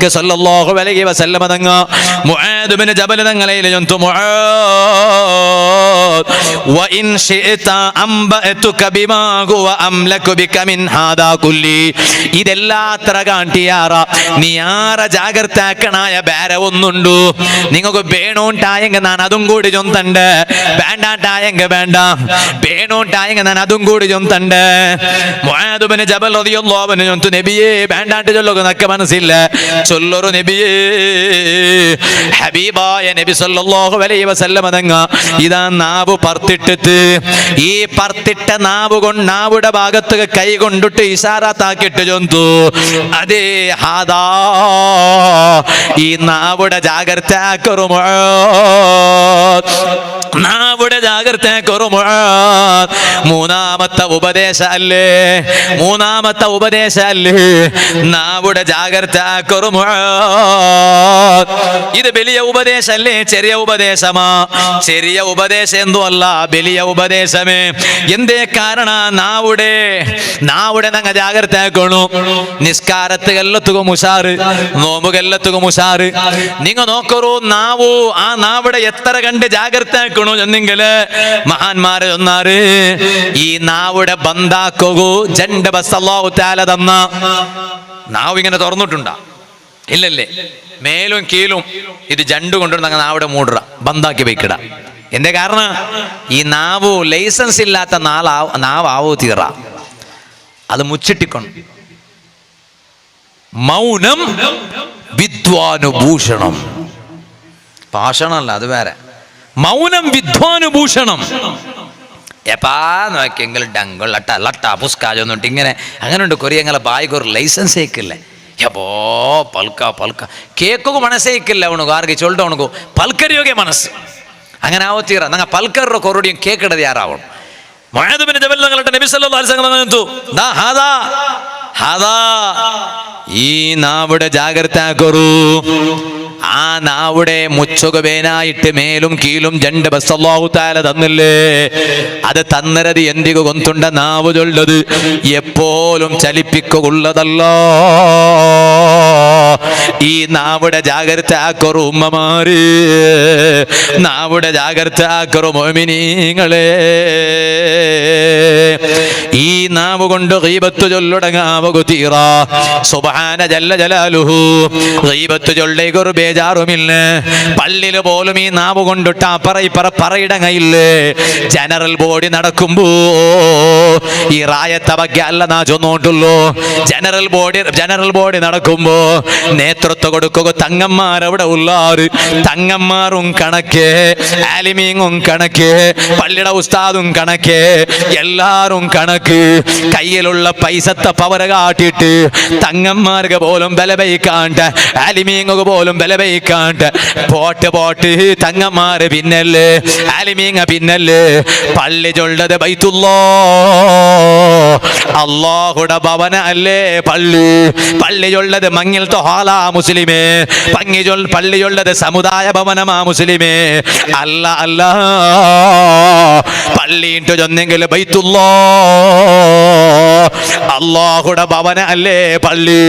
ഹൽക്ക് സല്ലല്ലാഹു അലൈഹി വസല്ലം തങ്ങ മുആദ് ബിൻ ജബൽ തങ്ങളെ ചൊന്തു മുആദ് വ ഇൻ ശിഅത അംബഅതുക ബിമാ ഹുവ അംലകു ബിക മിൻ ഹാദാ കുല്ലി ഇതെല്ലാത്ര കാണ്ടിയാറ നീ ആര ജാഗ്രത ആക്കണായ ಬೇರೆ ഒന്നുണ്ടു നിങ്ങൾക്ക് വേണോണ്ടായെങ്കിൽ ഞാൻ അതും കൂടി ചൊന്തണ്ട് വേണ്ടാണ്ടായെങ്കിൽ വേണ്ട വേണോണ്ടായെങ്കിൽ ഞാൻ അതും കൂടി ചൊന്തണ്ട് മുആദ് ബിൻ ജബൽ റളിയല്ലാഹു അൻഹു ചൊന്തു നബിയേ വേണ്ടാണ്ട് ചൊല്ലുക നക്ക് മനസ്സില്ല ചൊല്ലൊരു നബിയേ ഹബീബായ നബി സല്ലല്ലാഹു അലൈഹി വസല്ലം തങ്ങ ഇതാ നാവ് പറത്തിട്ടിട്ട് ഈ പറത്തിട്ട നാവ് കൊണ്ട് നാവുടെ ഭാഗത്ത് കൈ കൊണ്ടിട്ട് ഇശാറത്താക്കിട്ട് ചൊന്തു അതേ ഹാദാ ഈ നാവുടെ ജാഗ്രത ആക്കറു മുആദ് നാവുടെ ജാഗ്രത ആക്കറു മുആദ് മൂന്നാമത്തെ ഉപദേശം അല്ലേ നാവുടെ ജാഗ്രത ആക്കറു മുആദ് ഇത് വലിയ ഉപദേശമല്ലേ ചെറിയ ഉപദേശമാ ചെറിയ ഉപദേശം എന്തോ അല്ല വലിയ ഉപദേശമേ എന്തേ കാരണ നാവുടെ നങ്ങ ജാഗ്രത ആക്കണു നിസ്കാരത്തുകല്ലത്തുക മുഷാറ് നോമ്പുകല്ലത്തുക മുഷാറ് നിങ്ങ നോക്കറു നാവു ആ നാവിടെ എത്ര കണ്ട് ജാഗ്രത ആക്കണു എന്നെങ്കില് മഹാന്മാര് ഒന്നാറ് ഈ നാവുടെ ബന്ധാക്കൂ ജണ്ട് ബസ്സല്ലാഹു തആല തന്ന നാവ് ഇങ്ങനെ തുറന്നിട്ടുണ്ടാ ഇല്ലല്ലേ മേലും കീലും ഇത് ജണ്ടു കൊണ്ടുവന്ന് അങ്ങ് നാവിടെ മൂടുക ബന്ധാക്കി വെക്കിട എന്റെ കാരണം ഈ നാവു ലൈസൻസ് ഇല്ലാത്ത നാവാവൂ തീറ അത് മുച്ചിട്ടിക്കൊണ്ട് മൗനം വിദ്വാനുഭൂഷണം ഭാഷണമല്ല അത് വേറെ മൗനം വിദ്വാനുഭൂഷണം എപ്പാ നോക്കിയെങ്കിൽ ഡങ്കൾ ലട്ട ലട്ട പുസ്കാജൊന്നിട്ട് ഇങ്ങനെ അങ്ങനെ ഉണ്ട് കൊറിയങ്ങളെ ബായ്ക്കൊരു ലൈസൻസ് ഏക്കില്ലേ ಎಬೋ ಪಲ್ಕ ಕೇಕಗೂ ಮನಸ್ಸೇ ಇಕ್ಕಿಲ್ಲ ಅವನಿಗೆ ಆರ್ಗೆ ಚೊಲ್ಟ ಅವನಿಗೂ ಪಲ್ಕರಿಯೋಗೆ ಮನಸ್ಸು അങ്ങനെ ആവത്തീറ ನಂಗೆ ಪಲ್ಕರ್ರ ಕೊರಡಿയും ಕೇಕಿಡದು ಯಾರಾವನು മുആദ് ബിൻ ജബൽ തങ്ങളുടെ നബി സല്ലല്ലാഹു അലൈഹി വസല്ലം പറഞ്ഞു ദാ ഹാദാ ഈ നാവിടെ ജാഗ്രത ആക്കറൂ ആ നാവിടെ മുച്ചുകവേനായിട്ട് മേലും കീലും ജണ്ട് ബസ്സല്ലാഹു തആല തന്നില്ലേ അത് തന്നരത് എന്തികു കൊന്തുണ്ട നാവ് ചൊല്ലത് എപ്പോലും ചലിപ്പിക്കുള്ളതല്ല ഈ നാവിടെ ജാഗ്രത ആക്കറു ഉമ്മമാര് നാവിടെ ജാഗ്രത ആക്കറു മുഅ്മിനീങ്ങളെ ഈ നാവ് കൊണ്ട് ഗീബത്ത് ചൊല്ലടങ്ങാവകു തീറ സുബ്ഹാന ജല്ല ജലാലുഹു ഗീബത്ത് ചൊല്ലേക്കൊരു ബേജാറുമില്ല പള്ളിയിൽ പോലും ഈ നാവ് കൊണ്ടിട്ട് പറയിടങ്ങയില്ലേ ജനറൽ ബോഡി നടക്കുമ്പോ ഈ റായത്തെ ಬಗ್ಗೆ അല്ല നാ ചൊന്നോണ്ടുള്ളൂ ജനറൽ ബോഡി നടക്കുമ്പോ നേതൃത്വം കൊടുക്കുക തങ്ങന്മാരവിടെ ഉള്ളാറ് തങ്ങന്മാരും കണക്ക് ആലിമീങ്ങും കണക്ക് പള്ളിയുടെ ഉസ്താദും കണക്ക് എല്ലാരും കണക്ക് കയ്യിലുള്ള പൈസത്തെ പവര കാട്ടിട്ട് തങ്ങന്മാർക്ക് പോലും ബലവയിക്കാണ്ട് ആലിമീങ്ങക്ക് പോലും ബലവയിക്കാണ്ട് പോട്ട് തങ്ങന്മാര് പിന്നല്ലേ ആലിമീങ്ങ പിന്നല്ലേ പള്ളി ചൊല്ലത് ബൈത്തുല്ലാ അല്ലാഹുടെ ഭവന അല്ലേ പള്ളി ചൊല്ലത് മങ്ങിൽ തൊഹാല മുസ്ലിമേ പള്ളി ചൊല്ലത് സമുദായ ഭവനമാ മുസ്ലിമേ അല്ല പള്ളിയിട്ട് ചൊന്നെങ്കിൽ ബൈത്തുല്ലാ അല്ലാഹുടെ ഭവന അല്ലേ പള്ളി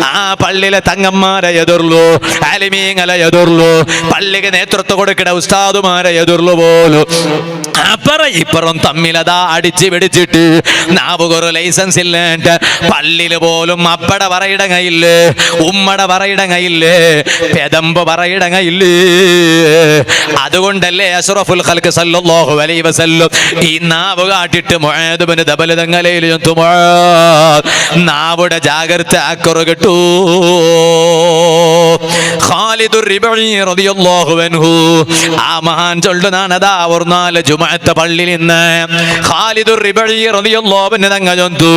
ആ പള്ളിയിലെ തങ്ങന്മാരെ എതിർന്നു ആലിമീങ്ങളെ എതിർന്നു പള്ളിക്ക് നേതൃത്വം കൊടുക്കണ ഉസ്താദുമാരെ എതിർന്നു പോലും ഇപ്പുറം തമ്മിലതാ അടിച്ച് പിടിച്ചിട്ട് നാവുകൊരു ലൈസൻസ് ഇല്ലാണ്ട് പള്ളിയില് പോലും അപ്പട പറയിടങ്ങയില്ലേ ഉമ്മട പറയിടങ്ങയില്ലേ പെദമ്പ് പറയിടങ്ങയില്ലേ അതുകൊണ്ടല്ലേ അഷ്റഫുൽ ഖൽഖ് സല്ലല്ലാഹു അലൈഹി വസല്ലം ഈ നാവ് കാട്ടിട്ട് മുആദ് ബിൻ ജബൽ തങ്ങളയിൽ നാവുടെ ജാഗ്രത ആക്കറു കേട്ടു ഖാലിദുർ റിബഈ റളിയല്ലാഹു അൻഹു ആ മഹാൻ ചൊല്ലുന്നാണതാ ഒരു നാല് ജുമഅത്തെ പള്ളിയിൽ നിന്ന് ഖാലിദുർ റിബഈ റളിയല്ലാഹു അൻഹു തങ്ങൾ ചൊന്തു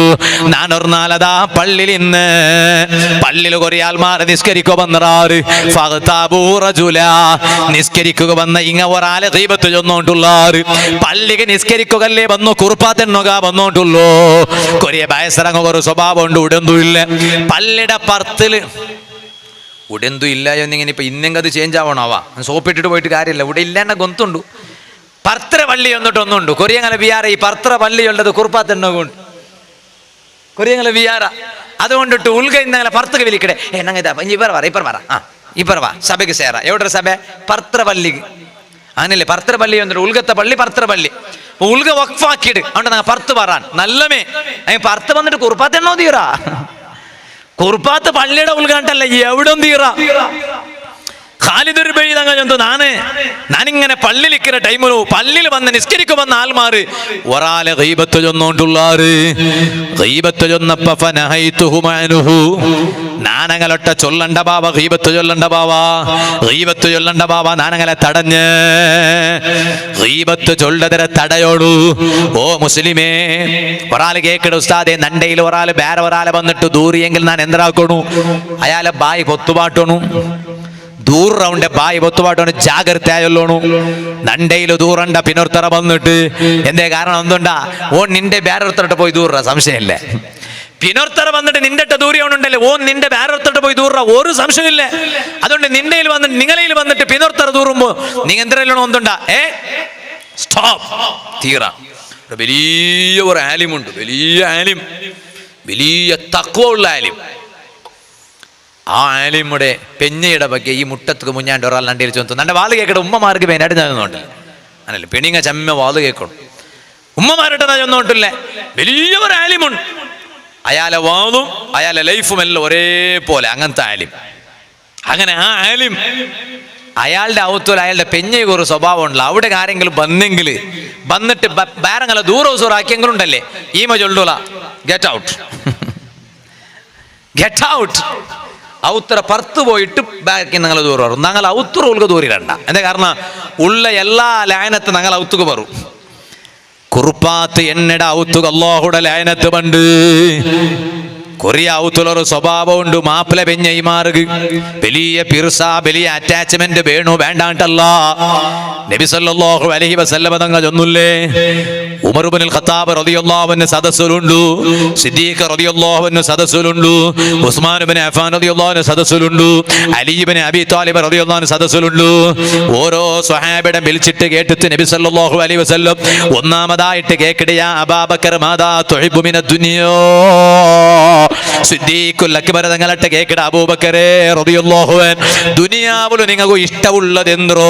ഞാൻ ഒരു നാലതാ പള്ളിയിൽ നിന്ന് പള്ളിയിൽ കുറേ ആൾമാർ നിസ്കരിക്കുക വന്നറാറ് ഫഖതാബു റജുല നിസ്കരിക്കുക വന്ന ഇങ്ങ ഒരാളെ ഗീബത്ത് ചൊന്നോണ്ടുള്ളാറ് പള്ളിക്ക് നിസ്കരിക്കുകല്ലേ വന്നു കുറുപ്പാത്തെണ്ണുക വന്നോണ്ടുള്ളൂ കൊറിയ ബയസറങ്ങ ഒരു സ്വഭാവം ഉണ്ട് ഉടന്തു ഇല്ല പള്ളിയുടെ പർത്തില് ഉടന്തു ഇല്ല എന്നിങ്ങനെ ഇപ്പൊ ഇന്നെങ്കിൽ അത് ചേഞ്ച് ആവണാവാ സോപ്പിട്ടിട്ട് പോയിട്ട് കാര്യമില്ല ഇവിടെ ഇല്ലാണ്ട ഗൊന്തുണ്ടു പർത്ര പള്ളി എന്നിട്ടൊന്നുണ്ട് കൊറിയങ്ങളെ വിയാറ ഈ പർത്ര പള്ളി ഉള്ളത് കുറുപ്പാത്തെണ്ണ കൊണ്ട് കൊറിയങ്ങളെ വിയാറ അതുകൊണ്ടിട്ട് ഉൽഗ ഇന്നലെ പർത്തക വിളിക്കಡೆ ഇപ്പറ പറ സഭയ്ക്ക് സേറ എവിടെ സഭ പർത്രപള്ളിക്ക് അങ്ങനല്ലേ പർത്രപള്ളി വന്നിട്ട് ഉൽഗത്തെ പള്ളി പർത്രപള്ളി ഉൽഗ വഖഫാക്കിയിട്ട് അതുകൊണ്ട് നാ പർത്ത് പറയാൻ നല്ലമേ പർത്ത് വന്നിട്ട് കുറുപ്പാത്ത് എണ്ണോ തീറാ കുറുപ്പാത്ത് പള്ളിയുടെ ഉൾക്കാണ്ടല്ല എവിടെ തീറാ ഖാലിദ് ബഴി തങ്ങൾ ചൊന്തു നാനിങ്ങനെ പള്ളിയിലിരിക്കുന്ന ടൈമിലു പള്ളിയിൽ വന്ന് നിസ്കരിക്കുമെന്ന ആൾമാര് ഒരാളെ ഗീബത്ത് ചൊന്നോണ്ടുള്ളാറ് ഗീബത്ത് ചൊന്നപ്പ ഫനഹൈതുഹു മഅനുഹു നാനങ്ങളൊട്ട ചൊല്ലണ്ട ബാവ ഗീബത്ത് ചൊല്ലണ്ട ബാവ ഗീബത്ത് ചൊല്ലണ്ട ബാവ നാനങ്ങളെ തടഞ്ഞ് ഗീബത്ത് ചൊല്ലതര തടയോടു ഓ മുസ്ലിമേ ഒരാള് കേക്കട ഉസ്താദെ നണ്ടയിൽ ഒരാള് വേറെ ഒരാളെ വന്നിട്ട് ദൂരിയെങ്കിൽ ഞാൻ എന്താക്കണു അയാളെ ബായി പൊത്തുപാട്ടണു ദൂർ റൗണ്ട് ബായി പൊത്തുപാട്ടോണ് ജാഗ്രത ആയല്ലോണു നണ്ടയില് ദൂറണ്ട പിന്നൊരുത്തറ വന്നിട്ട് എന്തേ കാരണം എന്തുണ്ടാ ഓ നിന്റെ വേറൊരുത്തരോട്ട് പോയി ദൂറ സംശയമില്ലേ പിന്നൊരുത്തറ വന്നിട്ട് നിന്റെ ദൂരിയോണ്ടല്ലേ ഓ നിന്റെ വേറൊരുത്തോട്ട് പോയി ദൂറ ഒരു സംശയമില്ലേ അതുകൊണ്ട് നിന്റെ വന്നിട്ട് നിങ്ങളയിൽ വന്നിട്ട് പിന്നൊരുത്തറ ദൂറുമ്പോ നിങ്ങൾ എന്തെങ്കിലും ഒന്നുണ്ടാ സ്റ്റോപ്പ് തീറ വലിയ ഒരു ആലിമുണ്ട് വലിയ തഖ്വ ഉള്ള ആലിം ആ ആലിമുടെ പെഞ്ഞയുടെ ಬಗ್ಗೆ ഈ മുട്ടത്തുക്ക് മുഞ്ഞാണ്ട് ഒരാൾ നണ്ടിയിൽ ചൊന്നു നന്റെ വാല് കേൾക്കട്ടെ ഉമ്മമാർക്ക് വേനായിട്ട് ഞാൻ ചെന്നോണ്ട് അനല്ലേ പെണ്ണിങ്ങ ചമ്മ വാല് കേൾക്കണം ഉമ്മമാരുടെ ചെന്നോട്ടില്ലേ വലിയ ഒരു ആലിമുണ്ട് അയാളെ വാതും അയാളെ ലൈഫും എല്ലാം ഒരേപോലെ അങ്ങനത്തെ ആലിം അങ്ങനെ ആ ആലിം അയാളുടെ ഔത്തോൽ അയാളുടെ പെഞ്ഞയ്ക്ക് ഒരു സ്വഭാവം ഉണ്ടല്ലോ അവിടെ ആരെങ്കിലും വന്നിട്ട് വേറെങ്ങനെ ദൂരവസൂറാക്കിയെങ്കിലും ഉണ്ടല്ലേ ഈമ ചൊല്ലൂല ഗെറ്റ് ഔട്ട് ഔത്തറ പർത്ത് പോയിട്ട് ബാക്കി ഞങ്ങൾ ദൂരം വരും ഞങ്ങൾ ഔത്തറ ഉൾക ദൂരിടണ്ട എന്താ കാരണം ഉള്ള എല്ലാ ലായനത്ത് ഞങ്ങൾ ഔത്തുക വരും കുറുപ്പാത്ത് എന്നട ഔത്തുക അല്ലാഹുടെ ലായനത്ത് പണ്ട് കൊറിയ ഔത്തുള്ളൊരു സ്വഭാവം ഉണ്ട് മാപ്പിള പെഞ്ഞൈമാർക്ക് വലിയ പിർസ വലിയ അറ്റാച്ച്മെന്റ് വേണു വേണ്ടാണ്ടല്ല നബി സല്ലല്ലാഹു അലൈഹി വസല്ലം തങ്ങൾ ചൊന്നുല്ലേ ഉമർ ഇബ്നുൽ ഖത്താബ് റളിയല്ലാഹു അൻഹു സദസ്സിലുണ്ട് സിദ്ദീഖ് റളിയല്ലാഹു അൻഹു സദസ്സിലുണ്ട് ഉസ്മാൻ ഇബ്നു അഫ്ഫാൻ റളിയല്ലാഹു അൻഹു സദസ്സിലുണ്ട് അലി ഇബ്നു അബി ത്വാലിബ് റളിയല്ലാഹു അൻഹു സദസ്സിലുണ്ട് ഓരോ സ്വഹാബിയുടെ വിളിച്ചിട്ട് കേട്ടിട്ട് നബി സല്ലല്ലാഹു അലൈഹി വസല്ലം ഒന്നാമതായിട്ട് കേക്കട യാ അബൂബക്കർ മാദാ തുഹിബ്ബു മിനദ് ദുനിയാ സിദ്ദീഖുൽ അക്ബർ തങ്ങളട്ടെ കേക്കട അബൂബക്കറേ റളിയല്ലാഹു അൻഹു ദുനിയാവിൽ നിങ്ങൾക്ക് ഇഷ്ടമുള്ളതെന്തോ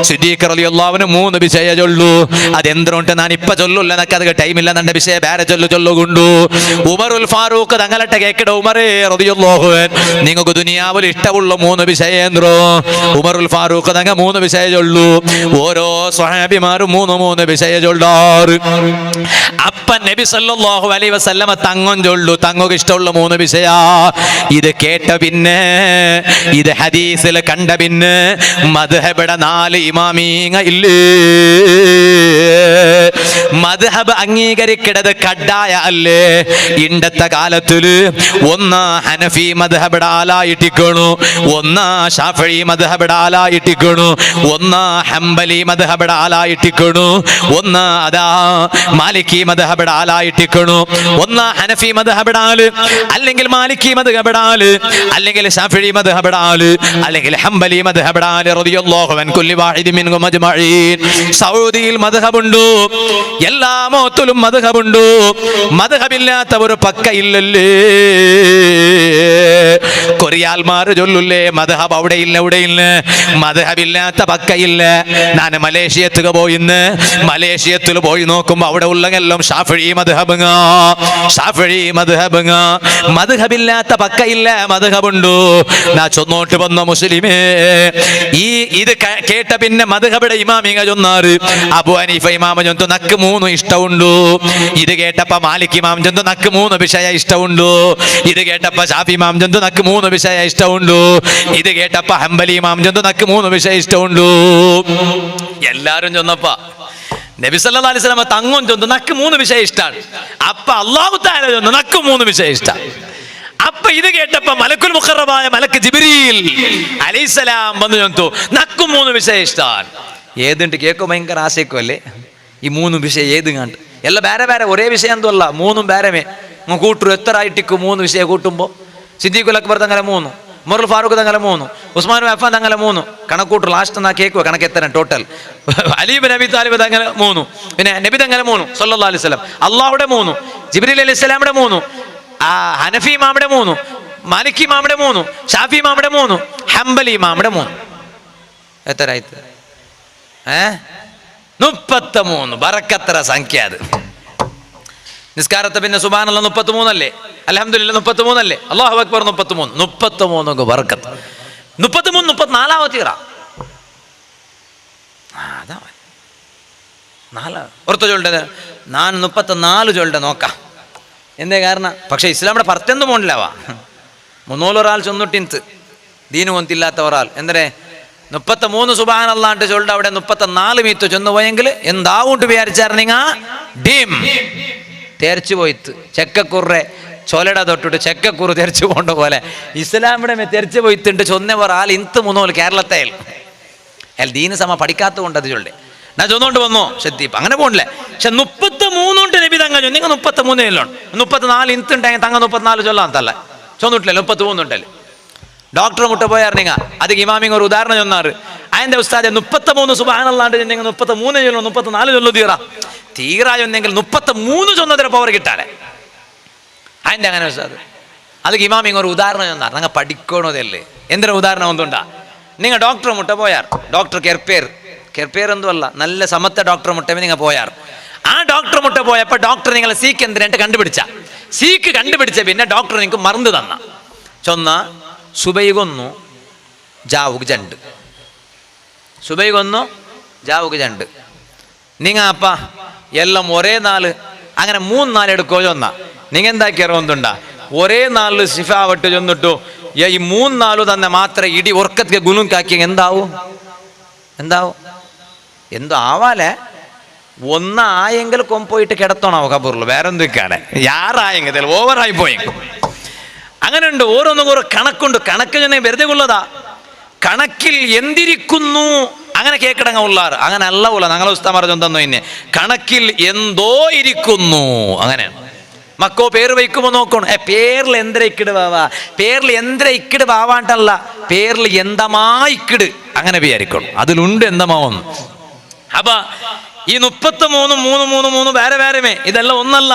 സിദ്ദീഖ് റളിയല്ലാഹു അൻഹു മൂന്ന് വിഷയ ചൊല്ലു അതെന്തോണ്ട് ഞാൻ ഇപ്പൊ ചൊല്ലുല്ല എനിക്ക് അത് ടൈമില്ല എന്നെ വിഷയ വേറെ ചൊല്ലുകൊണ്ടു ഉമറുൽ ഫാറൂഖ് തങ്ങളട്ടെ കേക്കട ഉമറേ റളിയല്ലാഹു അൻഹു നിങ്ങൾക്ക് ദുനിയാവിൽ ഇഷ്ടമുള്ള മൂന്ന് വിഷയ എന്തോ ഉമറുൽ ഫാറൂഖ് തങ്ങൾ മൂന്ന് വിഷയ ചൊല്ലു ഓരോ സ്വഹാബിമാരും മൂന്ന് വിഷയ ചൊല്ലാറ് അപ്പ നബി സല്ലല്ലാഹു അലൈഹി വസല്ലമ തങ്ങം ചൊല്ലു തങ്ങൾക്ക് ഇഷ്ടമുള്ള മൂന്ന് വിഷയ ഇത് കേട്ട പിന്നെ ഇത് ഹദീസിൽ കണ്ട പിന്നെ മദ്ഹബിടെ 4 ഇമാമീങ്ങ ഇല്ലേ മദ്ഹബ് അംഗീകരിക്കണത് കഡ്ഡായ അല്ലേ ഇണ്ടത്തെ കാലത്തില് ഒന്ന് ഹനഫി മദ്ഹബിടെ ആലായിട്ടിക്കണു ഒന്ന് ഷാഫിഈ മദ്ഹബിടെ ആലായിട്ടിക്കണു ഒന്ന് ഹംബലി മദ്ഹബിടെ ആലായിട്ടിക്കണു ഒന്ന് അതാ മാലിക്കി മദ്ഹബിടെ ആലായിട്ടിക്കണു ഒന്ന് ഹനഫി മദ്ഹബിടെ ആല് അല്ലെങ്കിൽ മാലിക്കി മദ്ഹബിടെ ആല് അല്ലെങ്കിൽ ഷാഫിഈ മദ്ഹബിടെ ആല് അല്ലെങ്കിൽ ഹംബലി മദ്ഹബിടെ ആല് റളിയല്ലാഹു അൻ കുല്ലി വാഹിദിൻ മിൻഹും അജ്മഈൻ സൗദിയിൽ മദ്ഹബുണ്ട് എല്ലാ മോത്തിലും മദ്ഹബുണ്ട് മദ്ഹബില്ലാത്ത ഒരു പക്ക ഇല്ലല്ലേ കൊറിയാൽമാർ ചൊല്ലുല്ലേ മദ്ഹബ് അവിടെ ഇല്ല മദ്ഹബില്ലാത്ത പക്ക ഇല്ല ഞാൻ മലേഷ്യത്തിൽ പോയിന്ന് മലേഷ്യത്തിൽ പോയി നോക്കുമ്പോ അവിടെ ഉള്ളതെല്ലാം ഷാഫിഈ മദ്ഹബ് മദ്ഹബില്ലാത്ത പക്ക ഇല്ല മദ്ഹബുണ്ട് നാ ചൊന്നോട്ട് വന്ന മുസ്ലിമേ ഇത് കേട്ട പിന്നെ മദ്ഹബിടെ ഇമാമിങ്ങ ചൊന്നാറ് അബൂ ഹനീഫ ഇമാമ ചൊന്നു നക്ക് 3 ഇഷ്ടമുണ്ട് ഇത് കേട്ടപ്പ മാലിക് ഇമാം ചൊന്നു നക്ക് 3 വിഷയ ഇഷ്ടമുണ്ട് ഇത് കേട്ടപ്പ ഷാഫി ഇമാം ചൊന്നു നക്ക് 3 വിഷയ ഇഷ്ടമുണ്ട് ഇത് കേട്ടപ്പ ഹംബലി ഇമാം ചൊന്നു നക്ക് 3 വിഷയ ഇഷ്ടമുണ്ട് എല്ലാരും ചൊന്നപ്പ നബി സല്ലല്ലാഹു അലൈഹി വസല്ലം തങ്ങം ചൊന്നു നക്ക് 3 വിഷയ ഇഷ്ടാണ് അപ്പ അല്ലാഹു തആല ചൊന്നു നക്ക് 3 വിഷയ ഇഷ്ടാണ് അപ്പൊ ഇത് കേട്ടപ്പോ മലക്കുൽ മുഖറബായ മലക്ക് ജിബ്രീൽ അലൈഹിസ്സലാം വന്നു ചൊന്നു നക്ക് 3 വിഷയ ഇഷ്ടാണ് ഏതുണ്ട് കേൾക്കോ ഭയങ്കര ആശയക്കോ അല്ലേ ഈ 3 വിഷയം ഏത് കണ്ട് എല്ലാം വേറെ ഒരേ വിഷയം എന്തോ അല്ല 3 വേറമേ കൂട്ടു എത്ര ആയിട്ടിക്കും 3 വിഷയം കൂട്ടുമ്പോ സിദ്ദീഖുൽ അക്ബർ തങ്ങളെ 3 ഉമറുൽ ഫാറൂഖ് തങ്ങളെ 3 ഉസ്മാൻ അഫ്ഫാൻ തങ്ങളെ 3 കണക്കൂട്ടു ലാസ്റ്റ് എന്നാ കേൾക്കുക കണക്ക് എത്ര total Ali ibn Abi Talib തങ്ങളെ 3 പിന്നെ നബി തങ്ങളെ 3 സല്ലല്ലാഹു അലൈഹി വസല്ലം അല്ലാഹുടെ 3 ജിബ്രീൽ അലൈഹിസ്സലാമിന്റെ 3 ഹനഫി ഇമാമിടെ 3, മാലിക് ഇമാമിടെ 3, ഷാഫി ഇമാമിടെ 3, ഹംബലി ഇമാമിടെ 3. എത്രയായിട്ട്? 33. ബറക്കത്ര സംഖ്യ അത്. നിസ്കാരത്തെ പിന്നെ സുബ്ഹാനല്ലാഹ് 33 അല്ലേ, അൽഹംദുലില്ലാഹ് 33 അല്ലേ, അല്ലാഹു അക്ബർ 33 ബറക്കത്ത്. 33 34 തീറ. അതാ 4 ഓർത്ത് ചൊല്ലേണ്ടത്. ഞാൻ 34 ചൊല്ലേണ്ട നോക്കാം. എന്തേ കാരണം? പക്ഷെ ഇസ്ലാമിയുടെ പർത്തെന്തും പോണില്ലവാ. 300 ഒരാൾ ചൊന്നിട്ടിന്ത് ദീന് കൊന്തില്ലാത്ത ഒരാൾ എന്തേ 33 സുബ്ഹാനല്ലാഹ് ചൊല്ലേണ്ട അവിടെ 34 മീത്ത് ചൊന്നു പോയെങ്കിൽ എന്താവുണ്ട് വിചാരിച്ചാർനിങ്ങ ഡീം തെരച്ചു പോയിത്ത്. ചെക്കക്കുറെ ചൊലട തൊട്ടിട്ട് ചെക്കക്കുറ് തെരച്ചു പോണ്ട പോലെ ഇസ്ലാമിടെ തെരച്ചു പോയിട്ടുണ്ട്. ചൊന്ന ഒരാൾ ഇന്ത് 3 കേരളത്തെ അയാൾ ദീന് സമ പഠിക്കാത്ത കൊണ്ട് അത് ചൊല്ലേ ഞാൻ ചൊന്നുകൊണ്ട് വന്നോ ശ്രദ്ധിപ്പ് അങ്ങനെ പോണില്ലേ. പക്ഷെ 33 നബി തങ്ങ നിങ്ങൾ 33 ചൊല്ലോണം. 34 ഇന്തുണ്ടെങ്കിൽ തങ്ങ 34 ചൊല്ലാൻ തല്ല ചൊന്നിട്ടില്ല 33 ഉണ്ടല്ലേ. ഡോക്ടർ മുട്ട പോയാർ നിങ്ങ അത് ഇമാമിങ് ഒരു ഉദാഹരണം ചൊന്നാറ്. അതിന്റെ ഉസ്താദെ 33 സുബ്ഹാനല്ലാഹ് ചെന്നെങ്കിൽ 33 ചൊല്ലോ 34 ചൊല്ലു തീറാ ചൊന്നെങ്കിൽ 33 ചൊന്നതിന് പവർ കിട്ടാതെ അതിൻ്റെ അങ്ങനെ ഉസ്താദ് അത് ഇമാമിങ് ഒരു ഉദാഹരണം ചൊന്നാർ. നിങ്ങൾ പഠിക്കണതല്ലേ എന്തിനാ ഉദാഹരണം ഒന്നുണ്ടാ. നിങ്ങൾ ഡോക്ടർ മുട്ട പോയാർ ഡോക്ടർ കെർപ്പേർ എന്തുമല്ല നല്ല സമത്തെ ഡോക്ടർ മുട്ടമേ നിങ്ങൾ പോയാർ. ആ ഡോക്ടർ മുട്ട പോയപ്പോൾ ഡോക്ടർ നിങ്ങളെ സീക്ക് എന്തിനായിട്ട് കണ്ടുപിടിച്ച പിന്നെ ഡോക്ടർ നിങ്ങൾക്ക് മറന്നു തന്ന ചൊന്ന സുബൈകൊന്നു ജാവുക് ജണ്ട് സുബൈകൊന്നു ജാവുക് ജണ്ട് നിങ്ങ അപ്പ എല്ലാം ഒരേ നാള് അങ്ങനെ 3-4 എടുക്കോ ചൊന്ന നിങ്ങൾ എന്താക്കിയറിവുണ്ടാ ഒരേ നാളിൽ ശിഫാവട്ട് ചൊന്നിട്ടു ഈ 3-4 തന്നെ മാത്രം ഇടി ഉറക്കത്തിക്ക് ഗുലുക്കാക്കി എന്താവും എന്തോ ആവാലേ. ഒന്നായെങ്കിൽ കൊമ്പോയിട്ട് കിടത്തണോ കബൂറിൽ വേറെ എന്തൊക്കെയാണ് യാറായെങ്കിൽ ഓവറായി പോയി. അങ്ങനെ ഉണ്ട്. ഓരോന്നും ഓരോ കണക്കുണ്ട്. കണക്ക് ഞാൻ വെറുതെ ഉള്ളതാ. കണക്കിൽ എന്തിരിക്കുന്നു അങ്ങനെ കേക്കിടങ്ങ ഉള്ളാറ് അങ്ങനെ അല്ല ഉള്ള ഞങ്ങളെ ഉസ്താദ് പറഞ്ഞെന്തോ ഇന്നെ കണക്കിൽ എന്തോ ഇരിക്കുന്നു അങ്ങനെ. മക്കോ പേര് വയ്ക്കുമ്പോ നോക്കണം പേരിൽ എന്തിര ഇക്കിട് ബാവാണ്ടല്ല പേരിൽ എന്തമാ ഇക്കിട് അങ്ങനെ വിചാരിക്കണം അതിലുണ്ട് എന്തമാവൊന്ന്. അപ്പൊ ഈ 33 3 3 3 വേറെ ഇതെല്ലാം ഒന്നല്ല.